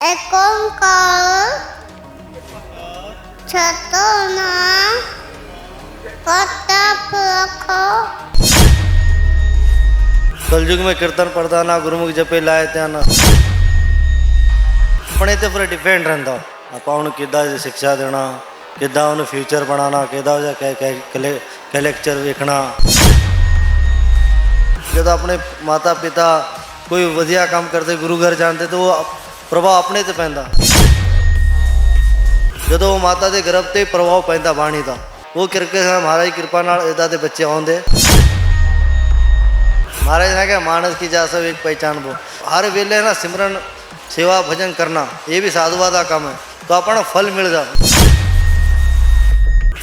ਏਕ ਓਂਕਾਰ ਸਤਿਨਾਮ ਕਰਤਾ ਪੁਰਖ। कलयुग में कीर्तन प्रदाना गुरुमुख जपे लाए ध्यान अपने ते पर डिपेंड रहता ਆਪਾਂ ਉਹਨੂੰ ਕਿੱਦਾਂ ਦੀ ਸਿੱਖਿਆ ਦੇਣਾ, ਕਿੱਦਾਂ ਉਹਨੂੰ ਫਿਊਚਰ ਬਣਾਉਣਾ, ਕਿੱਦਾਂ ਉਹਦਾ ਕਲੈਕਚਰ ਵੇਖਣਾ। ਜਦੋਂ ਆਪਣੇ ਮਾਤਾ ਪਿਤਾ ਕੋਈ ਵਧੀਆ ਕੰਮ ਕਰਦੇ ਗੁਰੂ ਘਰ ਜਾਂਦੇ ਤਾਂ ਉਹ ਪ੍ਰਭਾਵ ਆਪਣੇ ਤੇ ਪੈਂਦਾ। ਜਦੋਂ ਉਹ ਮਾਤਾ ਦੇ ਗਰਭ ਤੇ ਪ੍ਰਭਾਵ ਪੈਂਦਾ ਬਾਣੀ ਦਾ, ਉਹ ਕਰਕੇ ਮਹਾਰਾਜ ਕਿਰਪਾ ਨਾਲ ਇੱਦਾਂ ਦੇ ਬੱਚੇ ਆਉਂਦੇ। महाराज ने कहा मानस की जा सब एक पहचान वो हर वेले ना सिमरन सेवा भजन करना ये भी साधुवाद का काम है तो अपना फल मिल जा।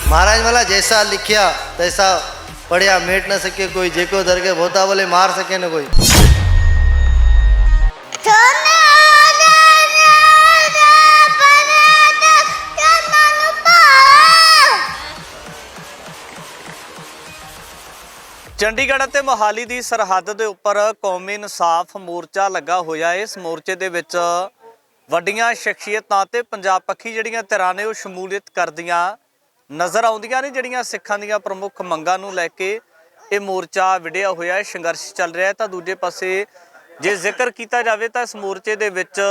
महाराज वाला जैसा लिखिया तैसा पढ़िया मेट न सके कोई जेको दर के भोता बोले मार सके न कोई। ਚੰਡੀਗੜ੍ਹ ਅਤੇ ਮੋਹਾਲੀ ਦੀ ਸਰਹੱਦ ਦੇ ਉੱਪਰ ਕੌਮੀ ਇਨਸਾਫ ਮੋਰਚਾ ਲੱਗਾ ਹੋਇਆ ਹੈ। ਇਸ ਮੋਰਚੇ ਦੇ ਵਿੱਚ ਵੱਡੀਆਂ ਸ਼ਖਸੀਅਤਾਂ ਤੇ ਪੰਜਾਬ ਪੱਖੀ ਜਿਹੜੀਆਂ ਧਿਰਾਂ ਨੇ ਉਹ ਸ਼ਮੂਲੀਅਤ ਕਰਦੀਆਂ ਨਜ਼ਰ ਆਉਂਦੀਆਂ ਨੇ। ਜਿਹੜੀਆਂ ਸਿੱਖਾਂ ਦੀਆਂ ਪ੍ਰਮੁੱਖ ਮੰਗਾਂ ਨੂੰ ਲੈ ਕੇ ਇਹ ਮੋਰਚਾ ਵਿੜਿਆ ਹੋਇਆ ਹੈ, ਸੰਘਰਸ਼ ਚੱਲ ਰਿਹਾ ਹੈ। ਤਾਂ ਦੂਜੇ ਪਾਸੇ ਜੇ ਜ਼ਿਕਰ ਕੀਤਾ ਜਾਵੇ ਤਾਂ ਇਸ ਮੋਰਚੇ ਦੇ ਵਿੱਚ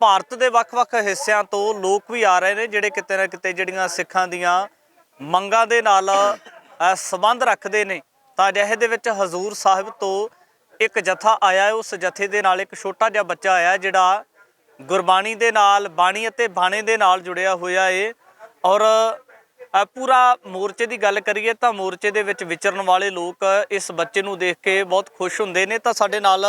ਭਾਰਤ ਦੇ ਵੱਖ-ਵੱਖ ਹਿੱਸਿਆਂ ਤੋਂ ਲੋਕ ਵੀ ਆ ਰਹੇ ਨੇ, ਜਿਹੜੇ ਕਿਤੇ ਨਾ ਕਿਤੇ ਜਿਹੜੀਆਂ ਸਿੱਖਾਂ ਦੀਆਂ ਮੰਗਾਂ ਦੇ ਨਾਲ ਸੰਬੰਧ ਰੱਖਦੇ ਨੇ। ਤਾਂ ਅਜਿਹੇ ਦੇ ਵਿੱਚ ਹਜ਼ੂਰ ਸਾਹਿਬ ਤੋਂ ਇੱਕ ਜਥਾ ਆਇਆ ਹੈ। ਉਸ ਜਥੇ ਦੇ ਨਾਲ ਇੱਕ ਛੋਟਾ ਜਿਹਾ ਬੱਚਾ ਆਇਆ ਜਿਹੜਾ ਗੁਰਬਾਣੀ ਦੇ ਨਾਲ, ਬਾਣੀ ਅਤੇ ਬਾਣੇ ਦੇ ਨਾਲ ਜੁੜਿਆ ਹੋਇਆ ਹੈ। ਔਰ ਪੂਰਾ ਮੋਰਚੇ ਦੀ ਗੱਲ ਕਰੀਏ ਤਾਂ ਮੋਰਚੇ ਦੇ ਵਿੱਚ ਵਿਚਰਨ ਵਾਲੇ ਲੋਕ ਇਸ ਬੱਚੇ ਨੂੰ ਦੇਖ ਕੇ ਬਹੁਤ ਖੁਸ਼ ਹੁੰਦੇ ਨੇ। ਤਾਂ ਸਾਡੇ ਨਾਲ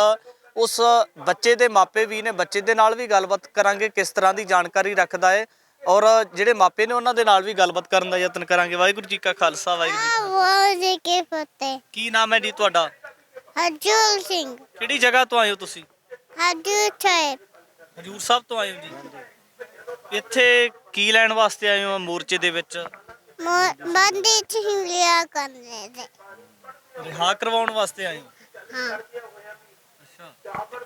ਉਸ ਬੱਚੇ ਦੇ ਮਾਪੇ ਵੀ ਨੇ, ਬੱਚੇ ਦੇ ਨਾਲ ਵੀ ਗੱਲਬਾਤ ਕਰਾਂਗੇ ਕਿਸ ਤਰ੍ਹਾਂ ਦੀ ਜਾਣਕਾਰੀ ਰੱਖਦਾ ਹੈ, ਔਰ ਜਿਹੜੇ ਮਾਪੇ ਨੇ ਉਹਨਾਂ ਦੇ ਨਾਲ ਵੀ ਗੱਲਬਾਤ ਕਰਨ ਦਾ ਯਤਨ ਕਰਾਂਗੇ। ਵਾਹਿਗੁਰੂ ਜੀ ਕਾ ਖਾਲਸਾ, ਵਾਹਿਗੁਰੂ ਜੀ ਕੀ ਫਤਿਹ। ਕੀ ਨਾਮ ਹੈ ਜੀ ਤੁਹਾਡਾ? ਹਰਜੋਤ ਸਿੰਘ। ਕਿਹੜੀ ਜਗ੍ਹਾ ਤੋਂ ਆਏ ਹੋ ਤੁਸੀਂ? ਹਜੂਰ ਸਾਹਿਬ। ਹਜੂਰ ਸਾਹਿਬ ਤੋਂ ਆਏ ਹੋ ਜੀ। ਇੱਥੇ ਕੀ ਲੈਣ ਵਾਸਤੇ ਆਏ ਹੋ ਮੋਰਚੇ ਦੇ ਵਿੱਚ? ਬੰਦੀ ਚਿੰਗਲੀਆਂ ਕਰਨੇ ਦੇ ਰਿਹਾ ਕਰਵਾਉਣ ਵਾਸਤੇ ਆਏ ਹੋ? ਹਾਂ। ਅੱਛਾ,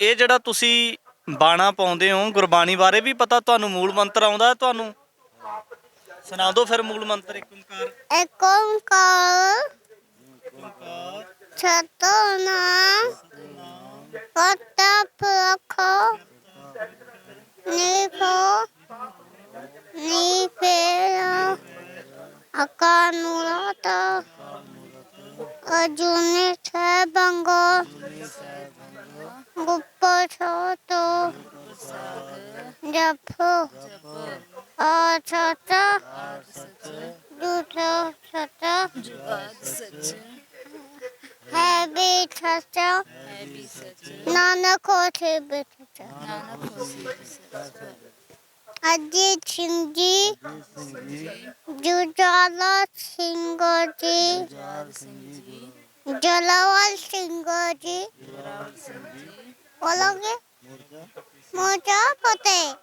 ਇਹ ਜਿਹੜਾ ਤੁਸੀਂ ਬਾਣਾ ਪਾਉਂਦੇ ਹੋ, ਗੁਰਬਾਣੀ ਬਾਰੇ ਵੀ ਪਤਾ ਤੁਹਾਨੂੰ? ਮੂਲ ਮੰਤਰ ਆਉਂਦਾ ਤੁਹਾਨੂੰ? ਸੁਣਾ ਦਿਓ ਫਿਰ ਮੂਲ ਮੰਤਰ। ਏਕ ਓਂਕਾਰ। ਏਕ ਓਂਕਾਰ ਸਤਿਨਾਮ ਕਰਤਾ ਪੁਰਖ ਨਿਰਭਉ ਨਿਰਵੈਰ ਅਕਾਲ ਮੂਰਤ ਅਜੂਨੀ ਸੈਭੰ ਗੁਪਤ ਛੋਟੋ ਜਪੋ ਸੱਚ ਝੂਠ ਸੱਚ ਹੈ ਵੀ ਸੱਚ ਨਾਨਕ ਹੋਠ ਵੀ ਸੱਚ। ਅਜੀਤ ਸਿੰਘ ਜੀ, ਜੁਝਾਰ ਸਿੰਘ ਜੀ, ਜਲਾਵਲ ਸਿੰਘ ਜੀ, ਬੋਲੋਗੇ? ਮੋਰਚਾ ਫਤਿਹ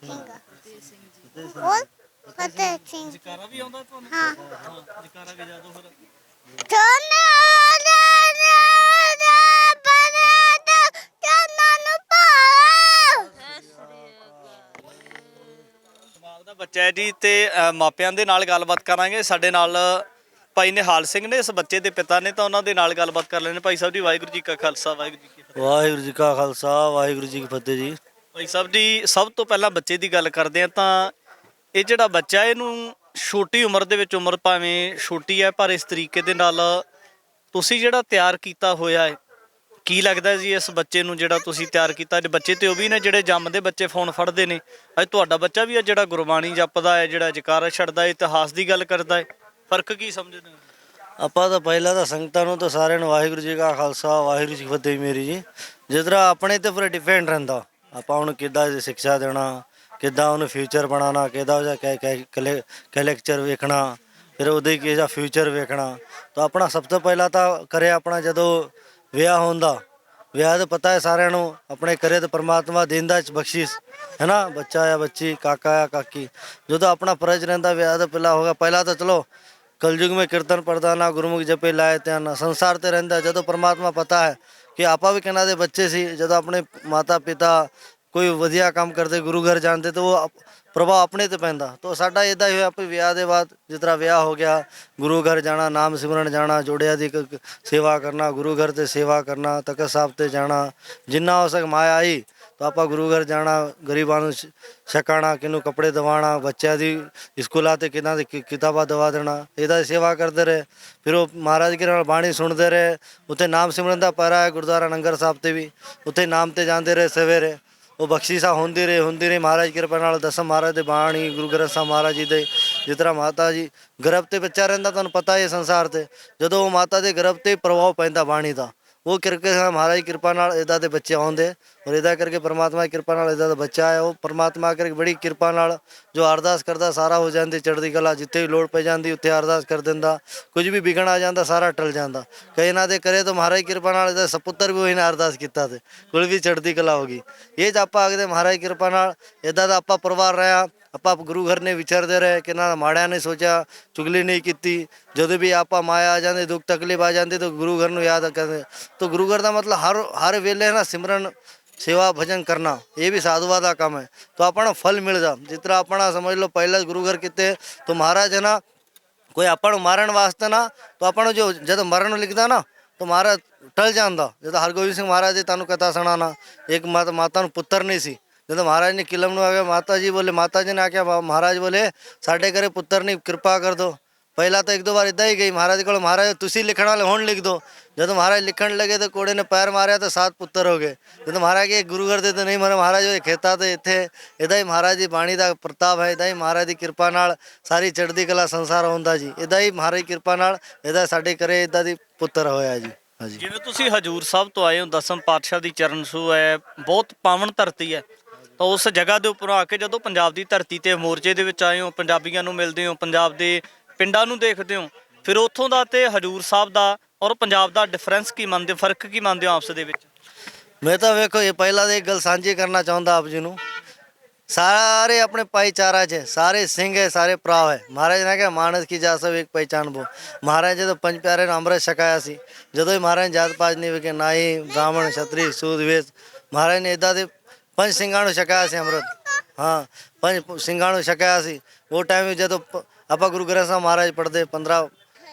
ਸਿੰਘ। ਬੋਲ ਫਤਿਹ ਸਿੰਘ। ਜਕਾਰਾ ਵੀ ਆਉਂਦਾ ਤੁਹਾਨੂੰ? ਹਾਂ। ਜਕਾਰਾ ਵੀ ਜਾ ਦਿਓ ਫਿਰ। ਦਾ ਬੱਚਾ ਹੈ ਜੀ ਤੇ ਮਾਪਿਆਂ ਦੇ ਨਾਲ ਗੱਲਬਾਤ ਕਰਾਂਗੇ। ਸਾਡੇ ਨਾਲ ਭਾਈ ਨਿਹਾਲ ਸਿੰਘ ਨੇ, ਇਸ ਬੱਚੇ ਦੇ ਪਿਤਾ ਨੇ, ਤਾਂ ਉਹਨਾਂ ਦੇ ਨਾਲ ਗੱਲਬਾਤ ਕਰ ਲੈਣੇ। ਭਾਈ ਸਾਹਿਬ ਜੀ, ਵਾਹਿਗੁਰੂ ਜੀ ਕਾ ਖਾਲਸਾ, ਵਾਹਿਗੁਰੂ ਜੀ ਕੀ ਫਤਿਹ। ਵਾਹਿਗੁਰੂ ਜੀ ਕਾ ਖਾਲਸਾ, ਵਾਹਿਗੁਰੂ ਜੀ ਕੀ ਫਤਿਹ ਜੀ। ਭਾਈ ਸਾਹਿਬ ਜੀ, ਸਭ ਤੋਂ ਪਹਿਲਾਂ ਬੱਚੇ ਦੀ ਗੱਲ ਕਰਦੇ ਆ ਤਾਂ ਇਹ ਜਿਹੜਾ ਬੱਚਾ ਇਹਨੂੰ ਛੋਟੀ ਉਮਰ ਦੇ ਵਿੱਚ, ਉਮਰ ਭਾਵੇਂ ਛੋਟੀ ਹੈ ਪਰ ਇਸ ਤਰੀਕੇ ਦੇ ਨਾਲ ਤੁਸੀਂ ਜਿਹੜਾ ਤਿਆਰ ਕੀਤਾ ਹੋਇਆ ਹੈ, ਕੀ ਲੱਗਦਾ ਜੀ ਇਸ ਬੱਚੇ ਨੂੰ ਜਿਹੜਾ ਤੁਸੀਂ ਤਿਆਰ ਕੀਤਾ? ਬੱਚੇ ਤੇ ਉਹ ਵੀ ਨੇ ਜਿਹੜੇ ਜੰਮਦੇ ਬੱਚੇ ਫੋਨ ਫੜਦੇ ਨੇ, ਅੱਜ ਤੁਹਾਡਾ ਬੱਚਾ ਵੀ ਹੈ ਜਿਹੜਾ ਗੁਰਬਾਣੀ ਜਪਦਾ ਹੈ, ਜਿਹੜਾ ਜਕਾਰਾ ਛੱਡਦਾ ਹੈ, ਇਤਿਹਾਸ ਦੀ ਗੱਲ ਕਰਦਾ ਹੈ। ਫਰਕ ਕੀ ਸਮਝਦੇ ਹੋ? ਆਪਾਂ ਤਾਂ ਪਹਿਲਾਂ ਤਾਂ ਸੰਗਤਾਂ ਨੂੰ ਤਾਂ ਸਾਰਿਆਂ ਨੂੰ ਵਾਹਿਗੁਰੂ ਜੀ ਕਾ ਖਾਲਸਾ, ਵਾਹਿਗੁਰੂ ਜੀ ਕੀ ਫਤਿਹ ਮੇਰੀ ਜੀ। ਜਿਸ ਤਰ੍ਹਾਂ ਆਪਣੇ ਤੇ ਪਰ ਡਿਪੈਂਡ ਰਹਿੰਦਾ ਆਪਾਂ ਉਹਨੂੰ ਕਿੱਦਾਂ ਦੀ ਸਿੱਖਿਆ ਦੇਣਾ, ਕਿੱਦਾਂ ਉਹਨੂੰ ਫਿਊਚਰ ਬਣਾਉਣਾ, ਕਿੱਦਾਂ ਉਹਦਾ ਕਲੈਕਚਰ ਵੇਖਣਾ, ਫਿਰ ਉਹਦੇ ਕਿਹਦਾ ਫਿਊਚਰ ਵੇਖਣਾ। ਤਾਂ ਆਪਣਾ ਸਭ ਤੋਂ ਪਹਿਲਾਂ ਤਾਂ ਕਰੇ ਆਪਣਾ ਜਦੋਂ ਵਿਆਹ ਹੁੰਦਾ, ਵਿਆਹ ਤਾਂ ਪਤਾ ਹੈ ਸਾਰਿਆਂ ਨੂੰ, ਆਪਣੇ ਕਰੇ ਤਾਂ ਪਰਮਾਤਮਾ ਦਿੰਦਾ ਬਖਸ਼ਿਸ਼ ਹੈ ਨਾ, ਬੱਚਾ ਜਾਂ ਬੱਚੀ, ਕਾਕਾ ਜਾਂ ਕਾਕੀ। ਜਦੋਂ ਆਪਣਾ ਫਰਜ਼ ਰਹਿੰਦਾ ਵਿਆਹ ਤੋਂ ਪਹਿਲਾਂ ਹੋਗਾ, ਪਹਿਲਾਂ ਤਾਂ ਚਲੋ ਕਲਯੁਗ में कीर्तन प्रदाना गुरुमुख जपे लाए ध्यान संसार ਤੇ ਰਹਿੰਦਾ। ਜਦੋਂ ਪਰਮਾਤਮਾ ਪਤਾ ਹੈ ਕਿ ਆਪਾਂ ਵੀ ਕਿਹਨਾਂ ਦੇ ਬੱਚੇ ਸੀ, ਜਦੋਂ ਆਪਣੇ ਮਾਤਾ ਪਿਤਾ ਕੋਈ ਵਧੀਆ ਕੰਮ ਕਰਦੇ ਗੁਰੂ ਘਰ ਜਾਂਦੇ ਤਾਂ ਉਹ ਪ੍ਰਭਾਵ ਆਪਣੇ ਤੇ ਪੈਂਦਾ। ਤਾਂ ਸਾਡਾ ਇਦਾਂ ਹੀ ਹੋਇਆ ਵੀ ਵਿਆਹ ਦੇ ਬਾਅਦ ਜਿਸ ਤਰ੍ਹਾਂ ਵਿਆਹ ਹੋ ਗਿਆ, ਗੁਰੂ ਘਰ ਜਾਣਾ, ਨਾਮ ਸਿਮਰਨ ਜਾਣਾ, ਜੋੜਿਆਂ ਦੀ ਸੇਵਾ ਕਰਨਾ, ਗੁਰੂ ਘਰ ਤੇ ਸੇਵਾ ਕਰਨਾ, ਤਖਤ ਸਾਹਿਬ ਤੇ ਜਾਣਾ, ਜਿੰਨਾ ਹੋ ਸਕੇ ਮਾਇਆ ਆਈ ਤਾਂ ਆਪਾਂ ਗੁਰੂ ਘਰ ਜਾਣਾ, ਗਰੀਬਾਂ ਨੂੰ ਛਕਾਣਾ, ਕਿਹਨੂੰ ਕੱਪੜੇ ਦਿਵਾਉਣਾ, ਬੱਚਿਆਂ ਦੀ ਸਕੂਲਾਂ ਤੇ ਕਿਹਨਾਂ ਦੀ ਕਿਤਾਬਾਂ ਦਵਾ ਦੇਣਾ, ਇਹਦਾ ਸੇਵਾ ਕਰਦੇ ਰਹੇ। ਫਿਰ ਉਹ ਮਹਾਰਾਜ ਕੇ ਨਾਲ ਬਾਣੀ ਸੁਣਦੇ ਰਹੇ। ਉੱਥੇ ਨਾਮ ਸਿਮਰਨ ਦਾ ਪਹਿਰਾ ਹੈ ਗੁਰਦੁਆਰਾ ਨੰਗਰ ਸਾਹਿਬ ਤੇ ਵੀ, ਉੱਥੇ ਨਾਮ ਤੇ ਜਾਂਦੇ ਰਹੇ ਸਵੇਰੇ। ਉਹ ਬਖਸ਼ਿਸ਼ਾਂ ਹੁੰਦੀ ਰਹੀ ਮਹਾਰਾਜ ਕਿਰਪਾ ਨਾਲ। ਦਸਮ ਮਹਾਰਾਜ ਦੇ ਬਾਣੀ, ਗੁਰੂ ਗ੍ਰੰਥ ਸਾਹਿਬ ਮਹਾਰਾਜ ਜੀ ਦੇ, ਜਿਸ ਤਰ੍ਹਾਂ ਮਾਤਾ ਜੀ ਗਰਭ ਤੇ ਬੱਚਾ ਰਹਿੰਦਾ, ਤੁਹਾਨੂੰ ਪਤਾ ਹੈ ਸੰਸਾਰ ਤੇ, ਜਦੋਂ ਉਹ ਮਾਤਾ ਦੇ ਗਰਭ ਤੇ ਪ੍ਰਭਾਵ ਪੈਂਦਾ ਬਾਣੀ ਦਾ, ਉਹ ਕਰਕੇ ਮਹਾਰਾਜ ਦੀ ਕਿਰਪਾ ਨਾਲ ਇੱਦਾਂ ਦੇ ਬੱਚੇ ਆਉਂਦੇ। ਔਰ ਇੱਦਾਂ ਕਰਕੇ ਪਰਮਾਤਮਾ ਦੀ ਕਿਰਪਾ ਨਾਲ ਇੱਦਾਂ ਦਾ ਬੱਚਾ ਹੈ। ਉਹ ਪਰਮਾਤਮਾ ਕਰਕੇ ਬੜੀ ਕਿਰਪਾ ਨਾਲ ਜੋ ਅਰਦਾਸ ਕਰਦਾ ਸਾਰਾ ਹੋ ਜਾਂਦੀ ਚੜ੍ਹਦੀ ਕਲਾ। ਜਿੱਥੇ ਵੀ ਲੋੜ ਪੈ ਜਾਂਦੀ ਉੱਥੇ ਅਰਦਾਸ ਕਰ ਦਿੰਦਾ, ਕੁਝ ਵੀ ਵਿਗੜ ਆ ਜਾਂਦਾ ਸਾਰਾ ਟਲ ਜਾਂਦਾ। ਕਈ ਇਹਨਾਂ ਦੇ ਕਰੇ ਤਾਂ ਮਹਾਰਾਜ ਦੀ ਕਿਰਪਾ ਨਾਲ ਇਹਦਾ ਸਪੁੱਤਰ ਵੀ ਉਹੀ ਨੇ ਅਰਦਾਸ ਕੀਤਾ ਤੇ ਕੋਲ ਵੀ ਚੜ੍ਹਦੀ ਕਲਾ ਹੋ ਗਈ। ਇਹ 'ਚ ਆਪਾਂ ਆਖਦੇ ਮਹਾਰਾਜ ਦੀ ਕਿਰਪਾ ਨਾਲ ਇੱਦਾਂ ਦਾ ਆਪਾਂ ਪਰਿਵਾਰ ਰਿਹਾ। ਆਪਾਂ ਗੁਰੂ ਘਰ ਨੇ ਵਿਚਰਦੇ ਰਹੇ, ਕਿੰਨਾ ਮਾੜਿਆਂ ਨੇ ਸੋਚਿਆ, ਚੁਗਲੀ ਨਹੀਂ ਕੀਤੀ। ਜਦੋਂ ਵੀ ਆਪਾਂ ਮਾਇਆ ਆ ਜਾਂਦੇ, ਦੁੱਖ ਤਕਲੀਫ ਆ ਜਾਂਦੀ ਤਾਂ ਗੁਰੂ ਘਰ ਨੂੰ ਯਾਦ ਕਰਦੇ। ਤਾਂ ਗੁਰੂ ਘਰ ਦਾ ਮਤਲਬ ਹਰ ਵੇਲੇ ਨਾ ਸਿਮਰਨ ਸੇਵਾ ਭਜਨ ਕਰਨਾ, ਇਹ ਵੀ ਸਾਧੂਆਂ ਦਾ ਕੰਮ ਹੈ। ਤਾਂ ਆਪਾਂ ਨੂੰ ਫਲ ਮਿਲਦਾ। ਜਿਸ ਤਰ੍ਹਾਂ ਆਪਣਾ ਸਮਝ ਲਓ ਪਹਿਲਾਂ ਗੁਰੂ ਘਰ ਕੀਤੇ ਤਾਂ ਮਹਾਰਾਜ ਹੈ ਨਾ, ਕੋਈ ਆਪਾਂ ਨੂੰ ਮਾਰਨ ਵਾਸਤੇ ਨਾ, ਤਾਂ ਆਪਾਂ ਨੂੰ ਜੋ ਜਦੋਂ ਮਰਨ ਨੂੰ ਲਿਖਦਾ ਨਾ ਤਾਂ ਮਹਾਰਾਜ ਟਲ ਜਾਂਦਾ। ਜਦੋਂ ਹਰਗੋਬਿੰਦ ਸਿੰਘ ਮਹਾਰਾਜ ਦੀ ਤੁਹਾਨੂੰ ਕਥਾ ਸੁਣਾਣਾ, ਇੱਕ ਮਾਤਾ ਨੂੰ ਪੁੱਤਰ ਨਹੀਂ ਸੀ। ਜਦੋਂ ਮਹਾਰਾਜ ਨੇ ਕਿਲਮ ਨੂੰ ਆ ਗਿਆ, ਮਾਤਾ ਜੀ ਨੇ ਆਖਿਆ, ਮਹਾਰਾਜ ਬੋਲੇ ਸਾਡੇ ਘਰੇ ਪੁੱਤਰ ਨਹੀਂ, ਕਿਰਪਾ ਕਰ ਦੋ। ਪਹਿਲਾਂ ਤਾਂ ਇੱਕ ਦੋ ਵਾਰ ਇੱਦਾਂ ਹੀ ਗਈ ਮਹਾਰਾਜ ਕੋਲ, ਮਹਾਰਾਜ ਤੁਸੀਂ ਲਿਖਣ ਵਾਲੇ ਹੁਣ ਲਿਖ ਦੋ। ਜਦੋਂ ਮਹਾਰਾਜ ਲਿਖਣ ਲੱਗੇ ਤਾਂ ਕੋੜੇ ਨੇ ਪੈਰ ਮਾਰਿਆ ਤਾਂ 7 ਪੁੱਤਰ ਹੋ ਗਏ। ਜਦੋਂ ਮਹਾਰਾਜ ਕੇ ਗੁਰੂ ਘਰ ਦੇ ਤਾਂ ਨਹੀਂ ਮਰੇ, ਮਹਾਰਾਜ ਉਹ ਖੇਤਾਂ ਤੇ ਇੱਥੇ ਇੱਦਾਂ ਹੀ ਮਹਾਰਾਜ ਦੀ ਬਾਣੀ ਦਾ ਪ੍ਰਤਾਪ ਹੈ। ਇੱਦਾਂ ਹੀ ਮਹਾਰਾਜ ਦੀ ਕਿਰਪਾ ਨਾਲ ਸਾਰੀ ਚੜ੍ਹਦੀ ਕਲਾ ਸੰਸਾਰ ਹੁੰਦਾ ਜੀ। ਇੱਦਾਂ ਹੀ ਮਹਾਰਾਜ ਦੀ ਕਿਰਪਾ ਨਾਲ ਇੱਦਾਂ ਸਾਡੇ ਘਰੇ ਇੱਦਾਂ ਦੀ ਪੁੱਤਰ ਹੋਇਆ ਜੀ। ਹਾਂਜੀ, ਜਿਵੇਂ ਤੁਸੀਂ ਹਜੂਰ ਸਾਹਿਬ ਤੋਂ ਆਏ ਹੋ, ਦਸਮ ਪਾਤਸ਼ਾਹ ਦੀ ਚਰਨ ਛੂਹ ਹੈ, ਬਹੁਤ ਪਾਵਨ ਧਰਤੀ ਹੈ। ਤਾਂ ਉਸ ਜਗ੍ਹਾ ਦੇ ਉੱਪਰ ਆ ਕੇ ਜਦੋਂ ਪੰਜਾਬ ਦੀ ਧਰਤੀ ਤੇ ਮੋਰਚੇ ਦੇ ਵਿੱਚ ਆਏ ਹੋ, ਪੰਜਾਬੀਆਂ ਨੂੰ ਮਿਲਦੇ ਹੋ, ਪੰਜਾਬ ਦੇ ਪਿੰਡਾਂ ਨੂੰ ਦੇਖਦੇ ਹੋ, ਫਿਰ ਉੱਥੋਂ ਦਾ ਤੇ ਹਜੂਰ ਸਾਹਿਬ ਦਾ ਔਰ ਪੰਜਾਬ ਦਾ ਡਿਫਰੈਂਸ ਕੀ ਮੰਨਦੇ ਹੋ, ਫਰਕ ਕੀ ਮੰਨਦੇ ਹੋ ਆਪਸ ਦੇ ਵਿੱਚ? ਮੈਂ ਤਾਂ ਵੇਖੋ ਇਹ ਪਹਿਲਾਂ ਤਾਂ ਇੱਕ ਗੱਲ ਸਾਂਝੀ ਕਰਨਾ ਚਾਹੁੰਦਾ ਆਪ ਜੀ ਨੂੰ। ਸਾਰੇ ਆਪਣੇ ਭਾਈਚਾਰਾ 'ਚ ਸਾਰੇ ਸਿੰਘ ਹੈ, ਸਾਰੇ ਭਰਾ ਹੈ। ਮਹਾਰਾਜ ਨੇ ਕਿਹਾ ਮਾਨਸ ਕੀ ਜਾ ਸਭ ਇੱਕ ਪਹਿਚਾਨ ਬੋ। ਮਹਾਰਾਜ ਜਦੋਂ ਪੰਜ ਪਿਆਰੇ ਨੂੰ ਅੰਮ੍ਰਿਤ ਛਕਾਇਆ ਸੀ, ਜਦੋਂ ਹੀ ਮਹਾਰਾਜ ਜਾਤ ਪਾਤ ਨਹੀਂ ਵੇਖੇ, ਨਾਈ ਬ੍ਰਾਹਮਣ ਛਤਰੀ ਸੂਦ ਵੇਦ, ਮਹਾਰਾਜ ਨੇ ਇੱਦਾਂ ਦੇ 5 ਸਿੰਘਾਂ ਨੂੰ ਛਕਾਇਆ ਸੀ ਅੰਮ੍ਰਿਤ। ਹਾਂ, 5 ਸਿੰਘਾਂ ਨੂੰ ਛਕਾਇਆ ਸੀ। ਉਹ ਟਾਈਮ ਵਿੱਚ ਜਦੋਂ ਆਪਾਂ ਗੁਰੂ ਗ੍ਰੰਥ ਸਾਹਿਬ ਮਹਾਰਾਜ ਪੜ੍ਹਦੇ, 15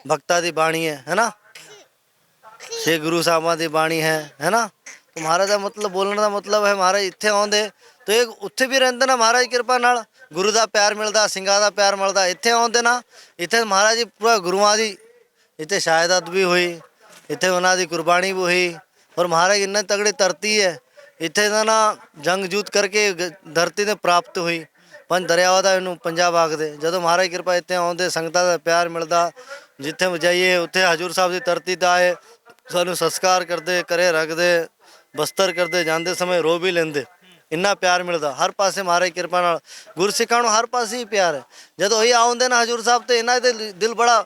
ਭਗਤਾਂ ਦੀ ਬਾਣੀ ਹੈ ਨਾ, 6 ਗੁਰੂ ਸਾਹਿਬਾਂ ਦੀ ਬਾਣੀ ਹੈ ਨਾ। ਮਹਾਰਾਜ ਦਾ ਮਤਲਬ ਬੋਲਣ ਦਾ ਮਤਲਬ ਹੈ ਮਹਾਰਾਜ ਇੱਥੇ ਆਉਂਦੇ ਤੇ ਉੱਥੇ ਵੀ ਰਹਿੰਦੇ ਨਾ, ਮਹਾਰਾਜ ਕਿਰਪਾ ਨਾਲ ਗੁਰੂ ਦਾ ਪਿਆਰ ਮਿਲਦਾ, ਸਿੰਘਾਂ ਦਾ ਪਿਆਰ ਮਿਲਦਾ। ਇੱਥੇ ਆਉਂਦੇ ਨਾ, ਇੱਥੇ ਮਹਾਰਾਜ ਜੀ ਪੂਰਾ ਗੁਰੂਆਂ ਦੀ ਇੱਥੇ ਸ਼ਹਾਦਤ ਵੀ ਹੋਈ, ਇੱਥੇ ਉਹਨਾਂ ਦੀ ਕੁਰਬਾਨੀ ਵੀ ਹੋਈ। ਔਰ ਮਹਾਰਾਜ ਇੰਨਾ ਤਗੜੀ ਧਰਤੀ ਹੈ, ਇੱਥੇ ਦਾ ਨਾ ਜੰਗ ਜੂਤ ਕਰਕੇ ਧਰਤੀ ਤੇ ਪ੍ਰਾਪਤ ਹੋਈ। 5 ਦਰਿਆਵਾਂ ਦਾ ਇਹਨੂੰ ਪੰਜਾਬ ਆਖਦੇ। ਜਦੋਂ ਮਹਾਰਾਜ ਕਿਰਪਾ ਇੱਥੇ ਆਉਂਦੇ, ਸੰਗਤਾਂ ਦਾ ਪਿਆਰ ਮਿਲਦਾ। ਜਿੱਥੇ ਜਾਈਏ ਉੱਥੇ ਹਜੂਰ ਸਾਹਿਬ ਦੀ ਧਰਤੀ ਤੇ ਆਏ, ਸਾਨੂੰ ਸੰਸਕਾਰ ਕਰਦੇ, ਘਰੇ ਰੱਖਦੇ, ਬਸਤਰ ਕਰਦੇ, ਜਾਂਦੇ ਸਮੇਂ ਰੋ ਵੀ ਲੈਂਦੇ। ਇੰਨਾ ਪਿਆਰ ਮਿਲਦਾ ਹਰ ਪਾਸੇ ਮਹਾਰਾਜ ਕਿਰਪਾ ਨਾਲ। ਗੁਰਸਿੱਖਾਂ ਨੂੰ ਹਰ ਪਾਸੇ ਹੀ ਪਿਆਰ ਹੈ। ਜਦੋਂ ਇਹ ਆਉਂਦੇ ਨਾ ਹਜੂਰ ਸਾਹਿਬ ਤੇ ਇਹਨਾਂ ਦੇ ਦਿਲ ਬੜਾ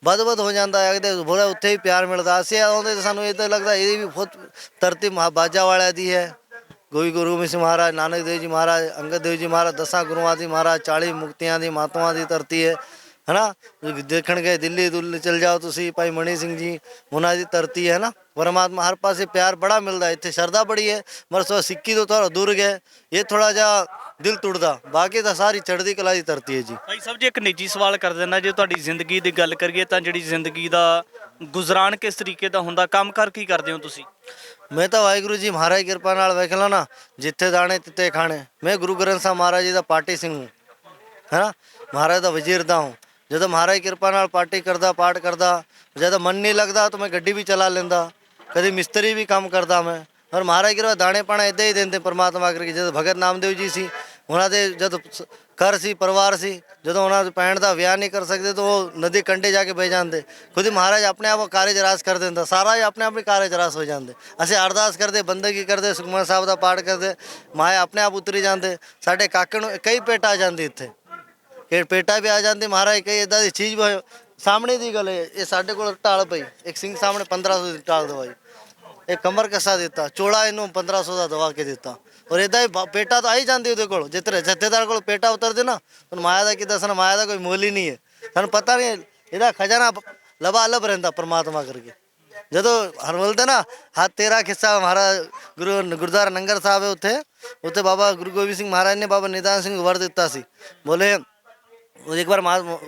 ਬਦ ਹੋ ਜਾਂਦਾ ਹੈ। ਬੋਲਾ ਉੱਥੇ ਹੀ ਪਿਆਰ ਮਿਲਦਾ। ਅਸੀਂ ਆਉਂਦੇ ਤਾਂ ਸਾਨੂੰ ਇਹ ਤਾਂ ਲੱਗਦਾ ਇਹ ਵੀ ਬਹੁਤ ਧਰਤੀ ਬਾਜਾ ਵਾਲਿਆਂ ਦੀ ਹੈ। ਗੁਰੂ ਗੋਬਿੰਦ ਸਿੰਘ ਮਹਾਰਾਜ, ਨਾਨਕ ਦੇਵ ਜੀ ਮਹਾਰਾਜ, ਅੰਗਦ ਦੇਵ ਜੀ ਮਹਾਰਾਜ, 10 ਗੁਰੂਆਂ ਦੀ ਮਹਾਰਾਜ, 40 ਮੁਕਤੀਆਂ ਦੀ ਮਾਤਾਵਾਂ ਦੀ ਧਰਤੀ ਹੈ ਨਾ। ਦੇਖਣ ਗਏ ਦਿੱਲੀ ਚਲ ਜਾਓ ਤੁਸੀਂ, ਭਾਈ ਮਣੀ ਸਿੰਘ ਜੀ ਉਹਨਾਂ ਦੀ ਧਰਤੀ ਹੈ ਨਾ। ਪਰਮਾਤਮਾ ਹਰ ਪਾਸੇ ਪਿਆਰ ਬੜਾ ਮਿਲਦਾ। ਇੱਥੇ ਸ਼ਰਧਾ ਬੜੀ ਹੈ, ਮਰ ਸੋ ਸਿੱਕੀ ਤੋਂ ਥੋੜਾ ਦੂਰ ਗਏ, ਇਹ ਥੋੜਾ ਜਿਹਾ ਦਿਲ ਟੁੱਟਦਾ। ਬਾਕੀ ਤਾਂ ਸਾਰੀ ਚੜ੍ਹਦੀ ਕਲਾ ਦੀ ਧਰਤੀ ਹੈ ਜੀ। ਭਾਈ ਸਾਹਿਬ ਜੀ, ਇੱਕ ਨਿੱਜੀ ਸਵਾਲ ਕਰ ਦਿੰਦਾ, ਜੇ ਤੁਹਾਡੀ ਜ਼ਿੰਦਗੀ ਦੀ ਗੱਲ ਕਰੀਏ ਤਾਂ ਜਿਹੜੀ ਜ਼ਿੰਦਗੀ ਦਾ ਗੁਜ਼ਰਾਨ ਕਿਸ ਤਰੀਕੇ ਦਾ ਹੁੰਦਾ, ਕੰਮ ਕਰ ਕੀ ਕਰਦੇ ਹੋ ਤੁਸੀਂ? ਮੈਂ ਤਾਂ ਵਾਹਿਗੁਰੂ ਜੀ ਮਹਾਰਾਜ ਕਿਰਪਾ ਨਾਲ ਵੇਖ ਲਾ ਨਾ, ਜਿੱਥੇ ਦਾਣੇ ਤਿੱਥੇ ਖਾਣੇ। ਮੈਂ ਗੁਰੂ ਗ੍ਰੰਥ ਸਾਹਿਬ ਮਹਾਰਾਜ ਜੀ ਦਾ ਪਾਰਟੀ ਸਿੰਘ ਹੂੰ, ਹੈ ਨਾ, ਮਹਾਰਾਜ ਦਾ ਵਜ਼ੀਰ ਦਾ ਹੂੰ। ਜਦੋਂ ਮਹਾਰਾਜ ਕਿਰਪਾ ਨਾਲ ਪਾਰਟੀ ਕਰਦਾ, ਪਾਠ ਕਰਦਾ, ਜਦੋਂ ਮਨ ਨਹੀਂ ਲੱਗਦਾ ਤਾਂ ਮੈਂ ਗੱਡੀ ਵੀ ਚਲਾ ਲੈਂਦਾ, ਕਦੇ ਮਿਸਤਰੀ ਵੀ ਕੰਮ ਕਰਦਾ ਮੈਂ। ਔਰ ਮਹਾਰਾਜ ਕਿਰਪਾ ਦਾਣੇ ਪਾਣਾ ਇੱਦਾਂ ਹੀ ਦਿੰਦੇ ਪਰਮਾਤਮਾ ਕਰਕੇ। ਜਦੋਂ ਭਗਤ ਨਾਮਦੇਵ ਜੀ ਸੀ, ਉਹਨਾਂ ਦੇ ਜਦੋਂ ਘਰ ਸੀ, ਪਰਿਵਾਰ ਸੀ, ਜਦੋਂ ਉਹਨਾਂ ਦੇ ਭੈਣ ਦਾ ਵਿਆਹ ਨਹੀਂ ਕਰ ਸਕਦੇ ਤਾਂ ਉਹ ਨਦੀ ਕੰਢੇ ਜਾ ਕੇ ਬਹਿ ਜਾਂਦੇ। ਖੁਦ ਹੀ ਮਹਾਰਾਜ ਆਪਣੇ ਆਪ ਕਾਰਜ ਰਾਸ ਕਰ ਦਿੰਦਾ, ਸਾਰਾ ਹੀ ਆਪਣੇ ਆਪ ਹੀ ਕਾਰਜ ਰਾਸ ਹੋ ਜਾਂਦੇ। ਅਸੀਂ ਅਰਦਾਸ ਕਰਦੇ, ਬੰਦਗੀ ਕਰਦੇ, ਸੁਖਮਨੀ ਸਾਹਿਬ ਦਾ ਪਾਠ ਕਰਦੇ, ਮਾਇਆ ਆਪਣੇ ਆਪ ਉਤਰੀ ਜਾਂਦੇ। ਸਾਡੇ ਕਾਕੇ ਨੂੰ ਕਈ ਪੇਟ ਆ ਜਾਂਦੀ, ਇੱਥੇ ਕਿ ਪੇਟਾ ਵੀ ਆ ਜਾਂਦੀ। ਮਹਾਰਾਜ ਕਈ ਇੱਦਾਂ ਦੀ ਚੀਜ਼ ਸਾਹਮਣੇ ਦੀ ਗੱਲ ਹੈ। ਇਹ ਸਾਡੇ ਕੋਲ ਢਾਲ ਪਈ, ਇੱਕ ਸਿੰਘ ਸਾਹਮਣੇ 1500 ਦੀ ਢਾਲ ਦਵਾਈ, ਇਹ ਕਮਰ ਕੱਸਾ ਦਿੱਤਾ, ਚੋਲਾ ਇਹਨੂੰ 1500 ਦਾ ਦਵਾ ਕੇ ਦਿੱਤਾ। ਔਰ ਇੱਦਾਂ ਹੀ ਪੇਟਾ ਤਾਂ ਆਈ ਜਾਂਦੀ ਉਹਦੇ ਕੋਲ। ਜਿੱਥੇ ਜਥੇਦਾਰ ਕੋਲ ਪੇਟਾ ਉਤਰਦੇ ਨਾ, ਤੁਹਾਨੂੰ ਮਾਇਆ ਦਾ ਕੀ ਦੱਸਣਾ, ਮਾਇਆ ਦਾ ਕੋਈ ਮੁੱਲ ਹੀ ਨਹੀਂ ਹੈ। ਸਾਨੂੰ ਪਤਾ ਨਹੀਂ, ਇਹਦਾ ਖਜ਼ਾਨਾ ਲਬਾ ਲੱਭ ਰਹਿੰਦਾ ਪਰਮਾਤਮਾ ਕਰਕੇ। ਜਦੋਂ ਹਰ ਬੋਲਦੇ ਨਾ ਹੱਥ ਤੇਰਾ ਖਿੱਸਾ ਮਹਾਰਾਜ ਗੁਰਦੁਆਰਾ ਨੰਗਰ ਸਾਹਿਬ ਹੈ ਉੱਥੇ ਬਾਬਾ ਗੁਰੂ ਗੋਬਿੰਦ ਸਿੰਘ ਮਹਾਰਾਜ ਨੇ ਬਾਬਾ ਨਿਧਾਨ ਸਿੰਘ ਨੂੰ ਵਰ ਦਿੱਤਾ ਸੀ। ਬੋਲੇ ਇੱਕ ਵਾਰ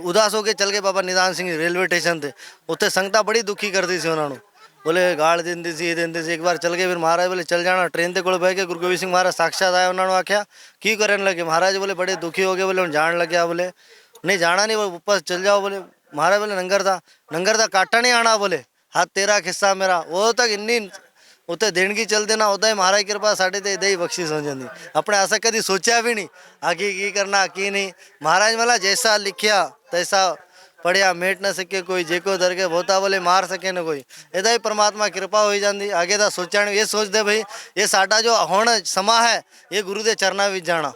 ਉਦਾਸ ਹੋ ਕੇ ਚਲ ਗਏ ਬਾਬਾ ਨਿਧਾਨ ਸਿੰਘ ਰੇਲਵੇ ਸਟੇਸ਼ਨ ਤੇ, ਉੱਥੇ ਸੰਗਤਾਂ ਬੜੀ ਦੁਖੀ ਕਰਦੀ ਸੀ ਉਹਨਾਂ ਨੂੰ, ਬੋਲੇ ਗਾਲ ਦਿੰਦੀ ਸੀ ਇਹ ਦਿੰਦੇ ਸੀ। ਇੱਕ ਵਾਰ ਚਲ ਗਏ, ਫਿਰ ਮਹਾਰਾਜ ਬੋਲੇ ਚੱਲ ਜਾਣਾ। ਟ੍ਰੇਨ ਦੇ ਕੋਲ ਬਹਿ ਕੇ ਗੁਰੂ ਗੋਬਿੰਦ ਸਿੰਘ ਮਹਾਰਾਜ ਸਾਖਸ਼ਾਤ ਆਏ, ਉਹਨਾਂ ਨੂੰ ਆਖਿਆ ਕੀ ਕਰਨ ਲੱਗੇ। ਮਹਾਰਾਜ ਬੋਲੇ ਬੜੇ ਦੁਖੀ ਹੋ ਗਏ, ਬੋਲੇ ਹੁਣ ਜਾਣ ਲੱਗਿਆ। ਬੋਲੇ ਨਹੀਂ ਜਾਣਾ ਨਹੀਂ, ਵਾਪਸ ਚਲ ਜਾओ। ਬੋਲੇ ਮਹਾਰਾਜ ਬੋਲੇ ਨੰਗਰ ਦਾ ਕਾਟਾ ਨਹੀਂ ਆਣਾ, ਬੋਲੇ ਹੱਥ ਤੇਰਾ ਖਿੱਸਾ ਮੇਰਾ। ਉਦੋਂ ਤੱਕ ਇੰਨੀ ਉੱਤੇ ਦੇਣਗੀ ਚੱਲਦੇ ਨਾ, ਉੱਦਾਂ ਹੀ ਮਹਾਰਾਜ ਦੀ ਕਿਰਪਾ ਸਾਡੇ ਤੇ ਇੱਦਾਂ ਹੀ ਬਖਸ਼ਿਸ਼ ਹੋ ਜਾਂਦੀ। ਆਪਣੇ ਐਸਾ ਕਦੀ ਸੋਚਿਆ ਵੀ ਨਹੀਂ ਆਗੇ ਕੀ ਕਰਨਾ ਕੀ ਨਹੀਂ। ਮਹਾਰਾਜ ਵਾਲਾ ਜੈਸਾ ਲਿਖਿਆ ਤੈਸਾ ਪੜਿਆ, ਮੇਟ ਨਾ ਸਕੇ ਕੋਈ, ਜੇ ਕੋ ਦਰ ਕੇ ਬਹੁਤਾ ਬੋਲੇ ਮਾਰ ਸਕੇ ਨਾ ਕੋਈ। ਇਹਦਾ ਹੀ ਪਰਮਾਤਮਾ ਕਿਰਪਾ ਹੋਈ ਜਾਂਦੀ। ਅੱਗੇ ਦਾ ਸੋਚਣ ਇਹ ਸੋਚਦੇ ਬਈ ਇਹ ਸਾਡਾ ਜੋ ਹੁਣ ਸਮਾਂ ਹੈ ਇਹ ਗੁਰੂ ਦੇ ਚਰਨਾਂ ਵਿੱਚ ਜਾਣਾ।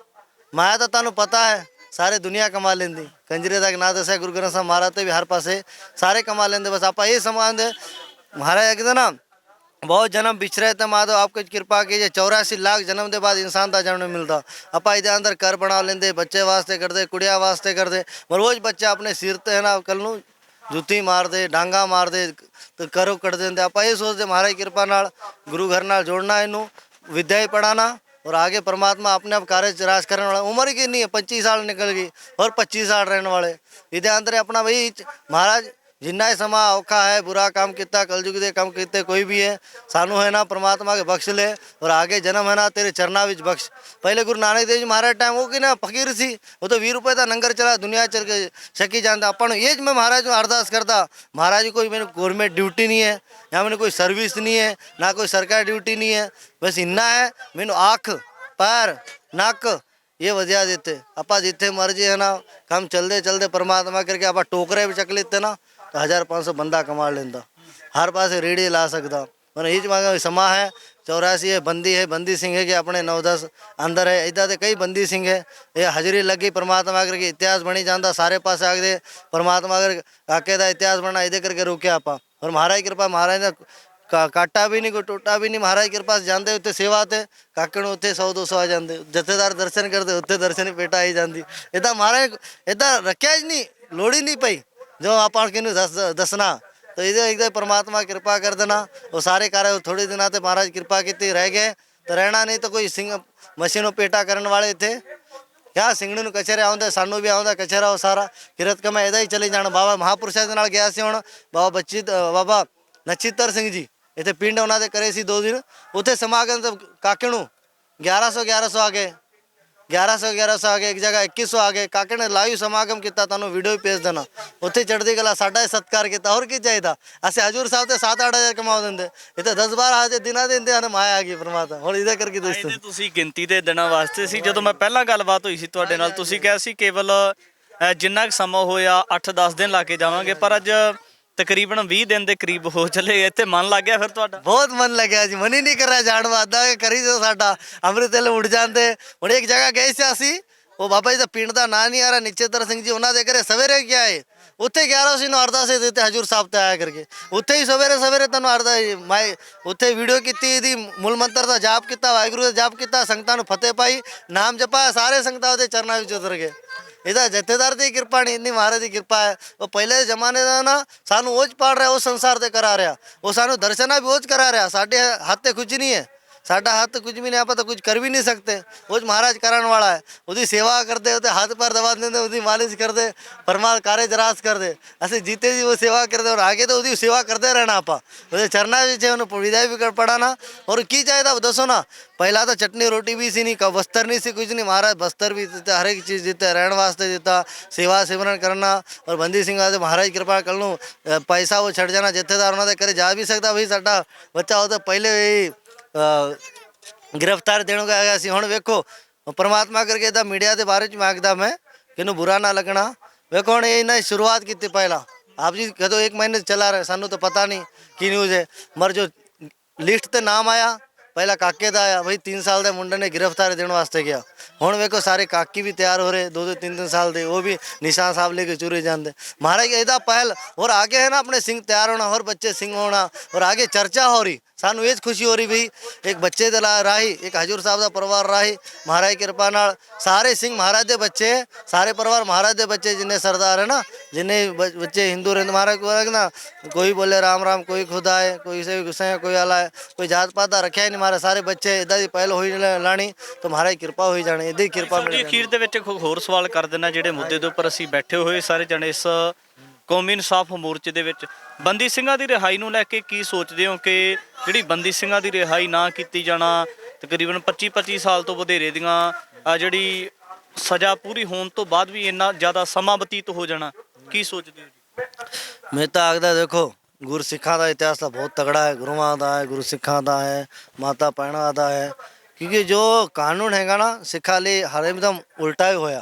ਮਾਇਆ ਤਾਂ ਤੁਹਾਨੂੰ ਪਤਾ ਹੈ ਸਾਰੇ ਦੁਨੀਆ ਕਮਾ ਲੈਂਦੀ, ਕੰਜਰੇ ਤੱਕ ਨਾ ਦੱਸਿਆ ਗੁਰੂ ਗ੍ਰੰਥ ਸਾਹਿਬ ਮਹਾਰਾਜ ਤੇ ਵੀ ਹਰ ਪਾਸੇ ਸਾਰੇ ਕਮਾ ਲੈਂਦੇ। ਬਸ ਆਪਾਂ ਇਹ ਸਮਾਂਦੇ ਮਹਾਰਾਜ ਕਹਿੰਦੇ ਨਾ ਬਹੁਤ ਜਨਮ ਵਿਛਰੇ ਤੇ ਮਾधव आपकी कृपा कीजिए। 84 लाख जन्म के बाद इंसान का जन्म मिलता। ਆਪਾਂ ਇਹਦੇ ਅੰਦਰ ਘਰ ਬਣਾ ਲੈਂਦੇ, ਬੱਚੇ ਵਾਸਤੇ ਕਰਦੇ, ਕੁੜੀਆਂ ਵਾਸਤੇ ਕਰਦੇ, ਪਰ ਰੋਜ਼ ਬੱਚਾ ਆਪਣੇ ਸਿਰ ਤੇ ਹੈ ਨਾ ਕੱਲ ਨੂੰ ਜੁੱਤੀ ਮਾਰਦੇ, ਡਾਂਗਾ ਮਾਰਦੇ ਤੇ ਘਰੋਂ ਕੱਢ ਦਿੰਦੇ। ਆਪਾਂ ਇਹ ਸੋਚਦੇ ਮਹਾਰਾਜ ਦੀ ਕਿਰਪਾ ਨਾਲ ਗੁਰੂ ਘਰ ਨਾਲ ਜੋੜਨਾ, ਇਹਨੂੰ ਵਿਦਿਆ ਹੀ ਪੜਾਣਾ और आगे परमात्मा अपने आप कार्य राज करने वाला। उम्र की नहीं है, 25 साल निकल गई और 25 साल रहने वाले इधर अंदर अपना भाई महाराज जिन्ना ही समा औखा है, बुरा काम किया कलयुग दे काम किए कोई भी है सानू है ना परमात्मा के बख्श ले और आगे जन्म है ना तेरे चरना विच बख्श। पहले गुरु नानक देव जी महाराज टाइम वो कि ना फकीर सी, वो तो 20 रुपये का लंगर चला दुनिया चल के शकी जानता। अपन ये मैं महाराज को अरदास करता, महाराज जी कोई मैंने गवर्नमेंट ड्यूटी नहीं है या मैंने कोई सर्विस नहीं है ना कोई सरकारी ड्यूटी नहीं है, बस इन्ना है मैंने आँख पैर नक ये वजह देते। अपा जिथे मर्जी है ना काम चलते चलते परमात्मा करके आप टोकरे भी चक लेते ना तो 1500 बंदा कमा लेंदा, हर पास रेड़ी ला सकता। मैंने ये समा है 84 है, बंदी सिंह है कि अपने 9-10 अंदर है, इधर कई बंदी सिंह है। ये हाजरी लगी परमात्मा करके इतिहास बनी जाता सारे पास आगे परमात्मा कर काके का इतिहास बना इधे करके रोके आप। और महाराज कृपा महाराज ने काटा भी नहीं कोई टूटा भी नहीं। महाराज कृपा जाते उत्ते सेवा ते काके ਨੂੰ ਉੱਥੇ 100-200 ਆ ਜਾਂਦੇ, ਜਥੇਦਾਰ ਦਰਸ਼ਨ ਕਰਦੇ ਉੱਥੇ ਦਰਸ਼ਨ ਪੇਟਾ ਆਈ ਜਾਂਦੀ। ਇਦਾਂ ਮਹਾਰਾਜ ਇਦਾਂ ਰੱਖਿਆ ਹੀ ਨਹੀਂ, ਲੋੜ ਹੀ ਨਹੀਂ ਪਈ ਜੋ ਆਪਾਂ ਕਿਹਨੂੰ ਦੱਸਣਾ। तो इधर एकदम परमात्मा कृपा कर देना वो सारे कार्य थोड़े दिन आते महाराज कृपा की रह गए तो रहना नहीं तो कोई सिंह मशीनों पेटा करने वाले थे क्या सिंगड़ी ਨੂੰ कचहरे आते सानू भी आਉਂਦਾ कचहरा वो सारा किरत कमा इदा ही चले जाना। बाबा महापुरुषों के नाल गया सी ਹੁਣ बाबा नचित्तर सिंह जी इतने पिंड उन्होंने करे सी 2 दिन उत्थे समागम तो काके ਨੂੰ 1100 आ गए 1100 आ गए एक जगह 2100 आ गए। काके ने लाइव समागम किया तुहानू वीडियो भी भेज देना उत्थे चढ़दी कला साडा सत्कार किया और की चाहिए। असें हजूर साहब ते 7-8 हज़ार कमा देंगे इतने 10-12 हज़ार दिना देंगे हमें माया आ गई परमात्मा हुण इहदे करके दोस्तों। ਤੁਸੀਂ ਗਿਣਤੀ ਦੇ ਦਿਨਾਂ ਵਾਸਤੇ ਸੀ ਜਦੋਂ ਮੈਂ ਪਹਿਲਾਂ ਗੱਲਬਾਤ ਹੋਈ ਸੀ ਤੁਹਾਡੇ ਨਾਲ ਤੁਸੀਂ ਕਿਹਾ ਸੀ ਕੇਵਲ ਜਿੰਨਾ ਕੁ ਸਮਾਂ ਹੋਇਆ 8-10 ਦਿਨ ਲਾ ਕੇ ਜਾਵਾਂਗੇ ਪਰ ਅੱਜ तकरीबन 20 दिन के करीब हो चले इतने मन लग गया फिर तुहाडा? बहुत मन लग गया जी, मन ही नहीं कर रहा जान वादा करी जो साडा अमृत वेले उड़ जाते। हुण एक जगह गए सी असीं वो बाबा जी का पिंड का नाम नहीं आ रहा नचित्तर सिंह जी उन्होंने घरे सवेरे क्या है उत्थे 1100 ਨੂੰ अरदास ਦਿੱਤੇ हजूर साहब ते आया करके उत्थे ही सवेरे तुहानू अरदास मैं उत्थे वीडियो की ਇਹਦੀ मूल मंत्र का जाप किया वाहिगुरू का जाप किया संगतां नू फतेह पाई नाम जपाया सारे संगतां उहदे चरनां विच उतर गए। ਇਹਦਾ ਜਥੇਦਾਰ ਦੀ ਕਿਰਪਾ ਨਹੀਂ ਇੰਨੀ ਮਹਾਰਾਜ ਦੀ ਕਿਰਪਾ ਹੈ। ਉਹ ਪਹਿਲੇ ਜ਼ਮਾਨੇ ਦਾ ਨਾ ਸਾਨੂੰ ਉਹ 'ਚ ਪੜ ਰਿਹਾ ਉਹ ਸੰਸਾਰ ਤੇ ਕਰਾ ਰਿਹਾ ਉਹ ਸਾਨੂੰ ਦਰਸ਼ਨਾਂ ਵੀ ਉਹ 'ਚ ਕਰਾ ਰਿਹਾ ਸਾਡੇ ਹੱਥ ਤੇ ਕੁਝ ਨਹੀਂ ਹੈ साडा हाथ कुछ भी नहीं आप तो कुछ कर भी नहीं सकते वो महाराज कराने वाला है उसकी सेवा करते होते हाथ पैर दबा देते उसकी मालिश करते परमात्मा कार्य जरास कर दे असं जीते जी वो सेवा करते और आगे तो उसकी सेवा करते रहना आप चरना भी है उन्हें विदाई भी कर पड़ाना और की चाहिए दसो ना पहला तो चटनी रोटी भी सी नहीं वस्त्र नहीं सी कुछ नहीं महाराज वस्त्र भी देते हर एक चीज़ देते रहने वास्ते देता सेवा सिमरन करना और बंदी सिंह आते महाराज कृपा कर लूँ पैसा वो छड़ जाना जथेदार उन्होंने करे जा भी सकता भाई साडा बच्चा हो तो पहले गिरफ्तार देने का आया सी। हुण वेखो परमात्मा करके इदा मीडिया के बारे में आखदा मैं कि बुरा ना लगना वेखो हुण इन्हें शुरुआत की पहला आप जी कदों 1 महीने चला रहे सानू तो पता नहीं की न्यूज़ है मर जो लिस्ट ते नाम आया पहला काके का आया भाई 3 साल के मुंडे ने गिरफ्तारी देने वास्ते गया हुण वेखो सारे काकी भी तैयार हो रहे 2-3 साल के वो भी निशान साहब लेके चुरे जाते महाराज इहदा पहल और आगे है ना अपने सिंह तैयार होना और बच्चे सिंह होना और आगे चर्चा हो रही सानू ये खुशी हो रही भाई एक बच्चे के राही एक हजूर साहब का परिवार राही महाराज कृपा नाल सारे सिंह महाराज के बच्चे सारे परिवार महाराज के बच्चे जिन्हें सरदार है ना जिन्हें बच्चे हिंदू रहते महाराज को ना कोई बोले राम राम, कोई खुदा है, कोई से गुस्सा है, कोई आला है, कोई जात पात दा रखिया ही नहीं। मारे सारे बच्चे इदा दी पहल होई लानी तो महाराज कृपा होई जानी, इदा ही कृपा ਜੀ मिल ਅਖੀਰ ਦੇ ਵਿੱਚ ਇੱਕ ਹੋਰ ਸਵਾਲ ਕਰ ਦੇਣਾ, ਜਿਹੜੇ ਮੁੱਦੇ ਦੇ ਉੱਪਰ ਅਸੀਂ ਬੈਠੇ ਹੋਏ ਸਾਰੇ ਜਣੇ ਇਸ ਕੌਮੀ ਇਨਸਾਫ ਮੋਰਚੇ ਦੇ ਵਿੱਚ ਬੰਦੀ ਸਿੰਘਾਂ ਦੀ ਰਿਹਾਈ ਨੂੰ ਲੈ ਕੇ ਕੀ ਸੋਚਦੇ ਹੋ ਕਿ ਜਿਹੜੀ ਬੰਦੀ ਸਿੰਘਾਂ ਦੀ ਰਿਹਾਈ ਨਾ ਕੀਤੀ ਜਾਣਾ, ਤਕਰੀਬਨ 25 ਸਾਲ ਤੋਂ ਵਧੇਰੇ ਦੀਆਂ ਜਿਹੜੀ ਸਜ਼ਾ ਪੂਰੀ ਹੋਣ ਤੋਂ ਬਾਅਦ ਵੀ ਇੰਨਾ ਜ਼ਿਆਦਾ ਸਮਾਂ ਬਤੀਤ ਹੋ ਜਾਣਾ, ਕੀ ਸੋਚਦੇ ਹੋ ਜੀ? मैं तो आखदा देखो गुरसिखा का इतिहास तो बहुत तगड़ा है, गुरुआं का है, गुरसिखा का है, माता भैणा का है। क्योंकि जो कानून हैगा ना सिखा लिए हर एकदम उल्टा ही होया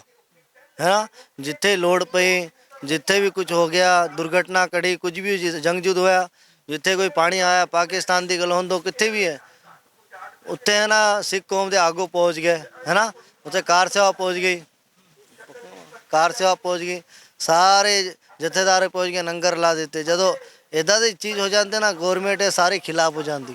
है ना। जिथे लोड़ पई, जिथे भी कुछ हो गया, दुर्घटना कड़ी, कुछ भी जंग युद्ध होया, जिथे कोई पानी आया, पाकिस्तान की गल होंदो किथे भी है, उत्थे है ना सिख कौम के आगू पहुँच गए है ना। उत्थे कार सेवा पहुँच गई, कार सेवा पहुँच गई, सारे जथेदार पहुँच गए, लंगर ला देते। जदों इदा दी चीज़ हो जाती ना गौरमेंट सारे खिलाफ हो जाती।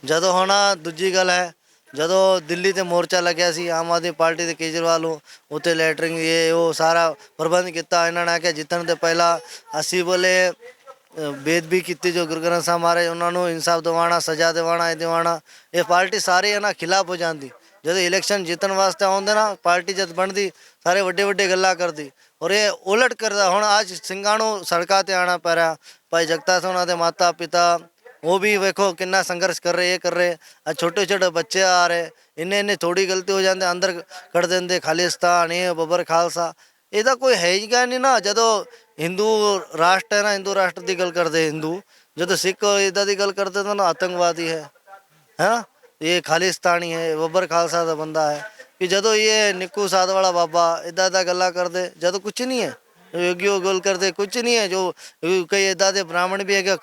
जदों होना दूजी गल है, जदों दिल्ली ते मोर्चा लग्या सी आम आदमी पार्टी के केजरीवाल उत्ते लैटरिंग ये वो सारा प्रबंध किया। इन्होंने आख्या जितन तो पहला असी बोले बेदबी की जो गुरु ग्रंथ साहब महाराज उन्होंने इंसाफ दिवाना, सजा दिवाना, ये दिवाना, ये पार्टी सारी है ना खिलाफ हो जाती। जब इलैक्शन जीतन वास्ते आते ना पार्टी जब बनती सारे वड्डे वड्डे गल्लां करती और ये उलट करता। हुण आज ਸਿੰਘਾਂ ਨੂੰ सड़कों ते आना पै रहा। भाई जगता सिंह उन्होंने माता पिता वो भी वेखो कितना संघर्ष कर रहे, ये कर रहे। आज छोटे छोटे बच्चे आ रहे, इन्हें इन्हें थोड़ी गलती हो जाते अंदर कड़ देंगे खालिस्तान ये बबर खालसा। ਇਹਦਾ ਕੋਈ ਹੈ ਹੀ ਗਾ ਨਹੀਂ ਨਾ। ਜਦੋਂ ਹਿੰਦੂ ਰਾਸ਼ਟਰ ਹੈ ਨਾ, ਹਿੰਦੂ ਰਾਸ਼ਟਰ ਦੀ ਗੱਲ ਕਰਦੇ ਹਿੰਦੂ, ਜਦੋਂ ਸਿੱਖ ਇੱਦਾਂ ਦੀ ਗੱਲ ਕਰਦੇ ਤਾਂ ਨਾ आतंकवादी है ना, ये खालिस्तानी है, बबर खालसा का बंदा है। कि जदों ये निक्कू साध वाला बाबा इदा दा गल्ला करते, जदों कुछ नहीं है योगी गोल करते कुछ नहीं है। जो कई इदा दे ब्राह्मण भी है कि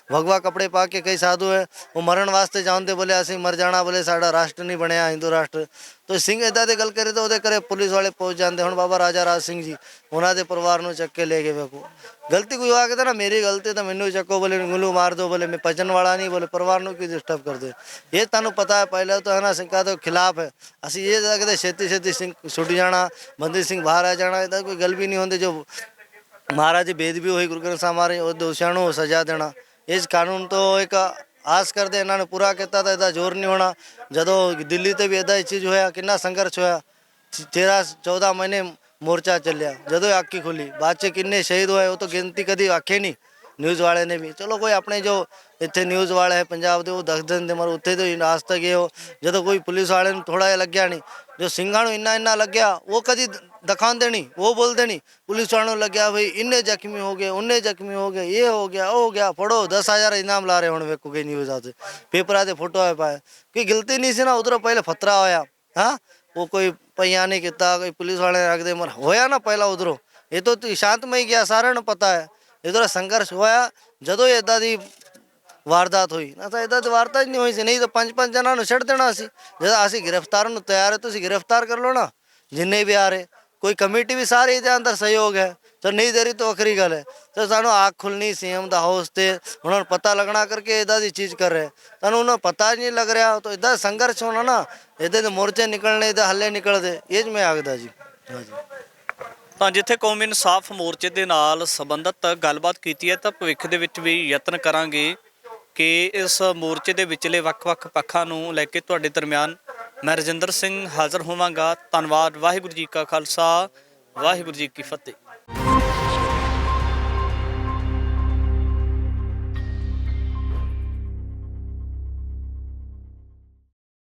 भगवा कपड़े पा के कई साधु है वो मरण वास्ते जाते, बोले असीं मर जाना, बोले साडा राष्ट्र नहीं बनया हिंदू राष्ट्र। तो सिंह इदा दे गल करे तो करे पुलिस वाले पहुँच जाते। हुण बाबा राजा राज सिंह जी उन्होंने परिवार नूं चक के ले गए। वेखो गलती कोई आ के ना मेरी गलती तो मैनू चको, बोले गुलू मार दो, बोले मैं भजन वाला नहीं, बोले परिवार नूं क्यों डिस्टर्ब कर दे। ये तुहानूं पता है पहले तो है ना सिंघां के खिलाफ है। असीं ये लगदे छेती छेती सिंह छुट जाना, बंदी सिंह बाहर आ जाना, इदा कोई गल भी नहीं होंदी। जो महाराज जी बेदबी हुई गुरु ग्रंथ साहब महाराज और दोषियों को सजा देना, इस कानून तो एक आस करते इन्होंने पूरा किया था। इदा जोर नहीं होना। जदों दिल्ली ते भी इदा ही चीज़ होया, कितना संघर्ष होया, 13-14 महीने मोर्चा चलिया। जदों आखी खुली बाद च किन्ने शहीद होए वो तो गिनती कभी आखे नहीं न्यूज़ वाले ने भी। चलो कोई अपने जो इतने न्यूज़ वाले है पंजाब के वो दस दिन मगर उत्थे तो आज तक ये हो। जदों कोई पुलिस वाले थोड़ा जिहा लग्या नहीं, जो ਸਿੰਘਾਂ ਨੂੰ इन्ना लग्या वो कभी दिखाते नहीं, वो बोलते नहीं। पुलिस वालों लग्या भाई इन्ने जख्मी हो गए, उन्ने जख्मी हो गए, ये हो गया वो हो गया, फड़ो 10,000 इनाम ला रहे हुण। वेखो गई न्यूज़ आते पेपर आते फोटो आ पाए कि गलती नहीं सी ना उधरों पहले फतरा होया। हाँ वो कोई पहिया नहीं किया, कोई पुलिस वाले रख दे मर होया ना पहला उधरों। ये तो शांतमई गया, सारे नूं पता है। इधर संघर्ष होया जदों इदा दी वारदात हुई ना, तो इदा दी वारदात नहीं हुई सी। नहीं तो 5-5 जनां नूं छड्ड देना सी। जद असीं गिरफ्तार नूं तैयार है तुसीं गिरफ्तार कर लो ना जिन्ने भी आ रहे। कोई कमेटी भी सारी इहदे अंदर सहयोग है तो नहीं दे रही तो वखरी गल है। तो सानू आँख खुलनी सीएम दा हाउस ते उन्होंने पता लगना करके इदा दी चीज़ कर रहे। तो उन्होंने पता नहीं लग रहा तो इदा संघर्ष होना ना, इहदे मोर्चे निकलने, इहदे हल्ले निकलते, ये मैं आखदा जी। हाँ जी। ਤਾਂ ਜਿੱਥੇ ਕੌਮੀ ਇਨਸਾਫ ਮੋਰਚੇ ਦੇ ਨਾਲ ਸੰਬੰਧਿਤ ਗੱਲਬਾਤ ਕੀਤੀ ਹੈ ਤਾਂ ਭਵਿੱਖ ਦੇ ਵਿੱਚ ਵੀ ਯਤਨ ਕਰਾਂਗੇ ਕਿ ਇਸ ਮੋਰਚੇ ਦੇ ਵਿਚਲੇ ਵੱਖ-ਵੱਖ ਪੱਖਾਂ ਨੂੰ ਲੈ ਕੇ ਤੁਹਾਡੇ ਦਰਮਿਆਨ ਮੈਂ ਰਜਿੰਦਰ ਸਿੰਘ ਹਾਜ਼ਰ ਹੋਵਾਂਗਾ। ਧੰਨਵਾਦ। ਵਾਹਿਗੁਰੂ ਜੀ ਕਾ ਖਾਲਸਾ, ਵਾਹਿਗੁਰੂ ਜੀ ਕੀ ਫਤਿਹ।